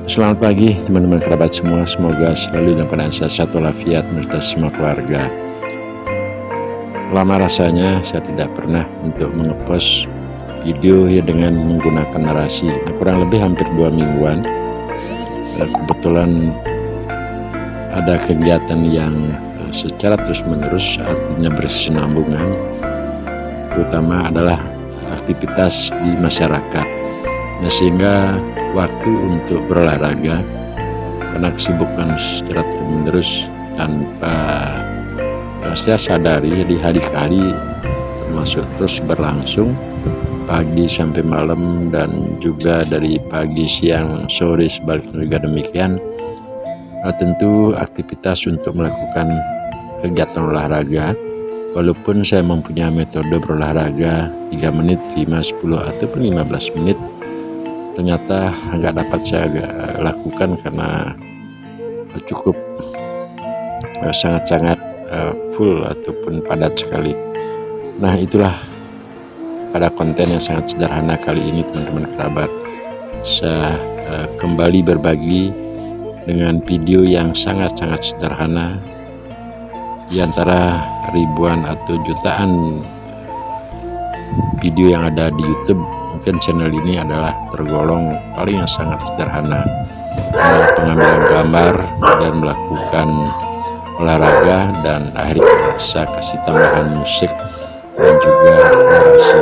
Selamat pagi teman-teman kerabat semua, semoga selalu dalam keadaan sehat walafiat beserta semua keluarga. Lama rasanya saya tidak pernah untuk mengepost video ya dengan menggunakan narasi. Kurang lebih hampir 2 mingguan. Kebetulan ada kegiatan yang secara terus-menerus artinya berkesinambungan, terutama adalah aktivitas di masyarakat. Nah, sehingga waktu untuk berolahraga karena kesibukan secara terus-menerus tanpa saya sadari di hari ke hari termasuk terus berlangsung pagi sampai malam dan juga dari pagi, siang, sore sebaliknya juga demikian. Tentu aktivitas untuk melakukan kegiatan olahraga, walaupun saya mempunyai metode berolahraga 3 menit, 5, 10 ataupun 15 menit, ternyata nggak dapat saya lakukan karena cukup sangat-sangat full ataupun padat sekali. Nah, itulah pada konten yang sangat sederhana kali ini teman-teman kerabat, saya kembali berbagi dengan video yang sangat-sangat sederhana di antara ribuan atau jutaan video yang ada di YouTube. Mungkin channel ini adalah tergolong paling yang sangat sederhana, pengambilan gambar dan melakukan olahraga, dan akhirnya saya kasih tambahan musik dan juga narasi.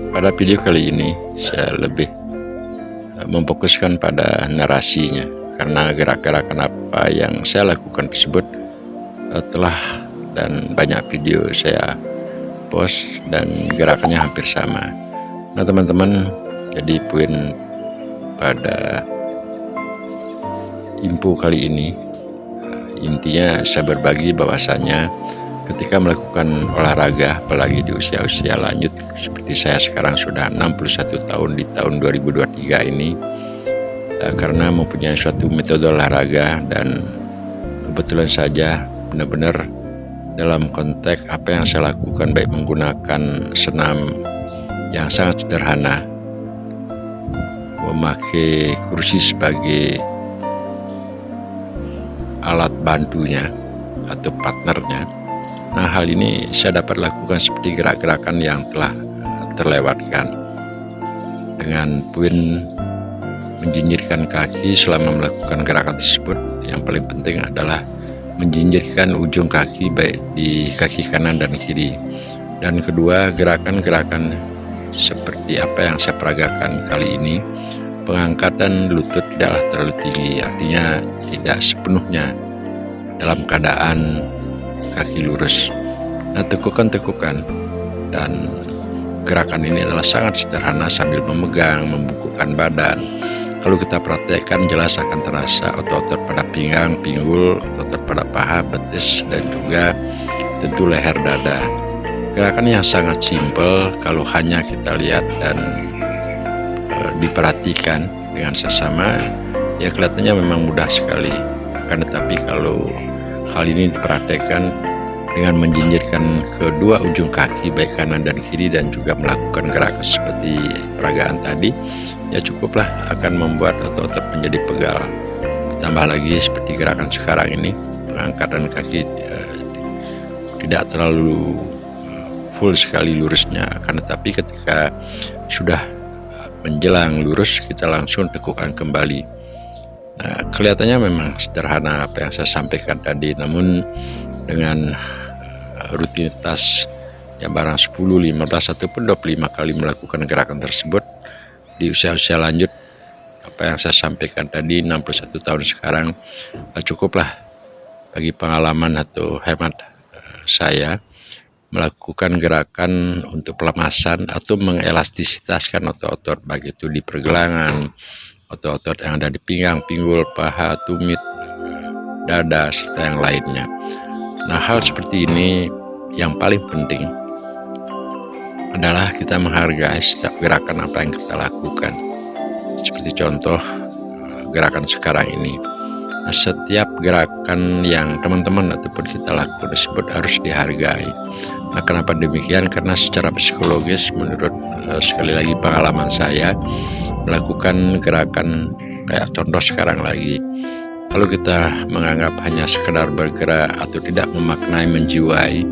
Pada video kali ini saya lebih memfokuskan pada narasinya, karena gerak-gerakan apa yang saya lakukan tersebut telah dan banyak video saya post dan gerakannya hampir sama. Nah teman-teman, jadi poin pada info kali ini intinya saya berbagi bahwasanya ketika melakukan olahraga, apalagi di usia-usia lanjut seperti saya sekarang sudah 61 tahun di tahun 2023 ini, karena mempunyai suatu metode olahraga dan kebetulan saja benar-benar dalam konteks apa yang saya lakukan, baik menggunakan senam yang sangat sederhana, memakai kursi sebagai alat bantunya atau partnernya. Nah, hal ini saya dapat lakukan seperti gerak-gerakan yang telah terlewatkan, dengan poin menjinjirkan kaki selama melakukan gerakan tersebut. Yang paling penting adalah menjinjirkan ujung kaki baik di kaki kanan dan kiri. Dan kedua, gerakan-gerakan seperti apa yang saya peragakan kali ini, pengangkatan lutut tidaklah terlalu tinggi, artinya tidak sepenuhnya dalam keadaan kaki lurus. Nah, tekukan-tekukan dan gerakan ini adalah sangat sederhana sambil memegang, membungkukkan badan. Kalau kita praktekkan jelas akan terasa otot-otot pada pinggang, pinggul, otot-otot pada paha, betis, dan juga tentu leher dada. Gerakan yang sangat simpel kalau hanya kita lihat dan diperhatikan dengan sesama, ya kelihatannya memang mudah sekali. Akan tetapi kalau hal ini diperhatikan dengan menjinjirkan kedua ujung kaki baik kanan dan kiri dan juga melakukan gerakan seperti peragaan tadi, ya cukuplah akan membuat otot-otot menjadi pegal. Tambah lagi seperti gerakan sekarang ini, pengangkatan kaki tidak terlalu full sekali lurusnya, akan tetapi ketika sudah menjelang lurus kita langsung tekukan kembali. Nah, kelihatannya memang sederhana apa yang saya sampaikan tadi, namun dengan rutinitas yang barang 10, 15 ataupun 25 kali melakukan gerakan tersebut di usia-usia lanjut, apa yang saya sampaikan tadi 61 tahun sekarang, cukuplah bagi pengalaman atau hemat saya melakukan gerakan untuk pelemasan atau mengelastisitaskan otot-otot, baik itu di pergelangan, otot-otot yang ada di pinggang, pinggul, paha, tumit, dada, serta yang lainnya. Nah, hal seperti ini yang paling penting adalah kita menghargai setiap gerakan apa yang kita lakukan. Seperti contoh gerakan sekarang ini. Nah, setiap gerakan yang teman-teman ataupun kita lakukan tersebut harus dihargai. Nah, kenapa demikian? Karena secara psikologis menurut sekali lagi pengalaman saya melakukan gerakan kayak contoh sekarang lagi, kalau kita menganggap hanya sekedar bergerak atau tidak memaknai, menjiwai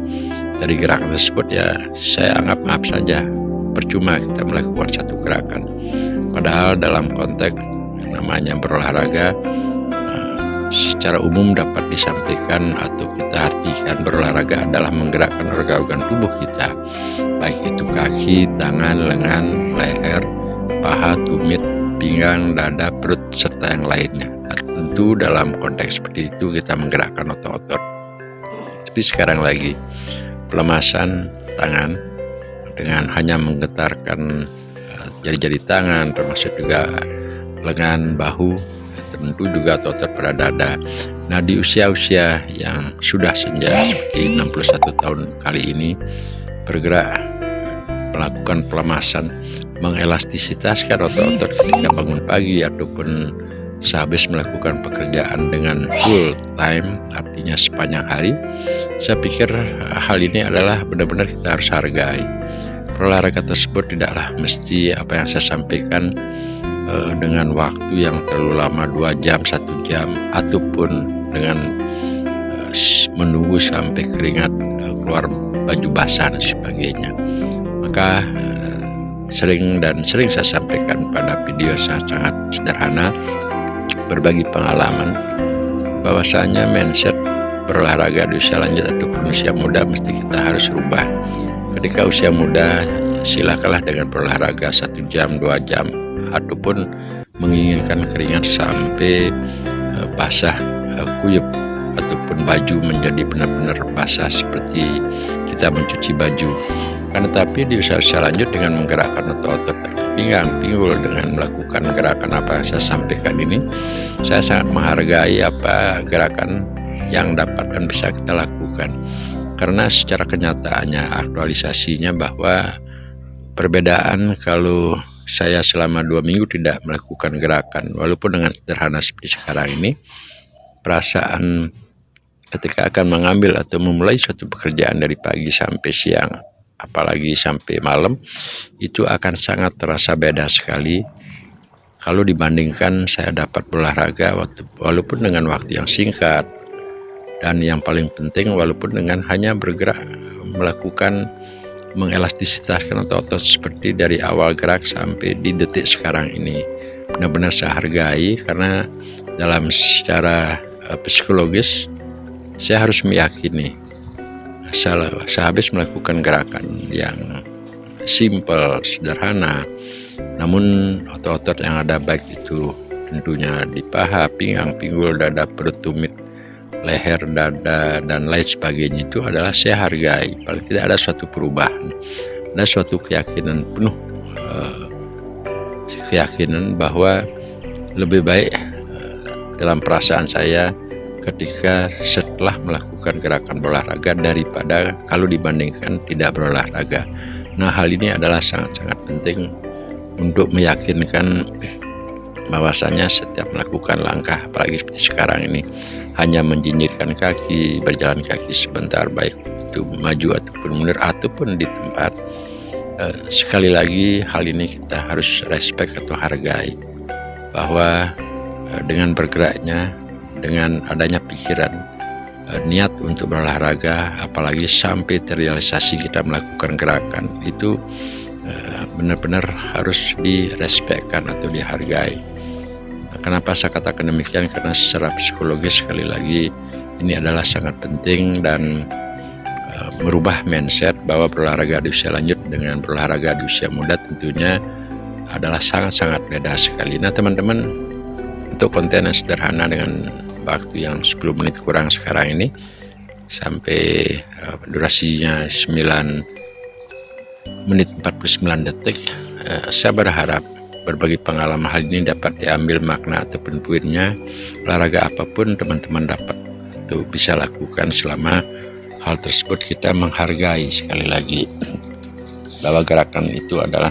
dari gerakan tersebut, ya saya anggap maaf saja, percuma kita melakukan satu gerakan. Padahal dalam konteks namanya berolahraga, secara umum dapat disampaikan atau kita artikan berolahraga adalah menggerakkan organ-organ tubuh kita, baik itu kaki, tangan, lengan, leher, paha, tumit, pinggang, dada, perut, serta yang lainnya. Nah, tentu dalam konteks seperti itu kita menggerakkan otot-otot. Tapi sekarang lagi pelemasan tangan dengan hanya menggetarkan jari-jari tangan, termasuk juga lengan, bahu, tentu juga otot pada dada. Nah, di usia-usia yang sudah senja seperti 61 tahun kali ini, bergerak melakukan pelemasan, mengelastisitaskan otot-otot ketika bangun pagi ataupun sehabis melakukan pekerjaan dengan full time, artinya sepanjang hari. Saya pikir hal ini adalah benar-benar kita harus hargai. Olahraga tersebut tidaklah mesti apa yang saya sampaikan dengan waktu yang terlalu lama, 2 jam, 1 jam, ataupun dengan menunggu sampai keringat keluar baju basah dan sebagainya. Maka sering saya sampaikan pada video saya sangat sederhana, berbagi pengalaman bahwasanya mindset berolahraga di usia lanjut ataupun usia muda mesti kita harus rubah. Ketika usia muda, silakanlah dengan berolahraga 1 jam, 2 jam, ataupun menginginkan keringat sampai basah kuyup ataupun baju menjadi benar-benar basah seperti kita mencuci baju. Karena tapi di usia lanjut dengan menggerakkan otot-otot pinggang, pinggul, dengan melakukan gerakan apa yang saya sampaikan ini, saya sangat menghargai apa gerakan yang dapat dan bisa kita lakukan. Karena secara kenyataannya, aktualisasinya bahwa perbedaan kalau saya selama 2 minggu tidak melakukan gerakan, walaupun dengan sederhana seperti sekarang ini, perasaan ketika akan mengambil atau memulai suatu pekerjaan dari pagi sampai siang, apalagi sampai malam, itu akan sangat terasa beda sekali kalau dibandingkan saya dapat berolahraga walaupun dengan waktu yang singkat, dan yang paling penting walaupun dengan hanya bergerak melakukan mengelastisitaskan otot-otot seperti dari awal gerak sampai di detik sekarang ini. Benar-benar saya hargai, karena dalam secara psikologis saya harus meyakini sehabis melakukan gerakan yang simple, sederhana, namun otot-otot yang ada baik itu tentunya di paha, pinggang, pinggul, dada, perut, tumit, leher, dada, dan lain sebagainya, itu adalah saya hargai. Paling tidak ada suatu perubahan, ada suatu keyakinan penuh, keyakinan bahwa lebih baik dalam perasaan saya ketika setelah melakukan gerakan berolahraga daripada kalau dibandingkan tidak berolahraga. Nah, hal ini adalah sangat-sangat penting untuk meyakinkan bahwasanya setiap melakukan langkah, apalagi seperti sekarang ini, hanya menjinjirkan kaki, berjalan kaki sebentar, baik itu maju ataupun mundur ataupun di tempat, sekali lagi hal ini kita harus respect atau hargai, bahwa dengan bergeraknya, dengan adanya pikiran, niat untuk berolahraga, apalagi sampai terrealisasi kita melakukan gerakan, itu benar-benar harus direspekkan atau dihargai. Kenapa saya katakan demikian? Karena secara psikologis sekali lagi ini adalah sangat penting, dan merubah mindset bahwa berolahraga di usia lanjut dengan berolahraga di usia muda tentunya adalah sangat-sangat beda sekali. Nah teman-teman, untuk konten yang sederhana dengan waktu yang 10 menit kurang sekarang ini, sampai durasinya 9 menit 49 detik, saya berharap berbagi pengalaman hal ini dapat diambil makna ataupun poinnya. Olahraga apapun teman-teman dapat itu bisa lakukan selama hal tersebut kita menghargai sekali lagi bahwa gerakan itu adalah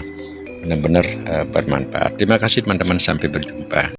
benar-benar bermanfaat. Terima kasih teman-teman, sampai berjumpa.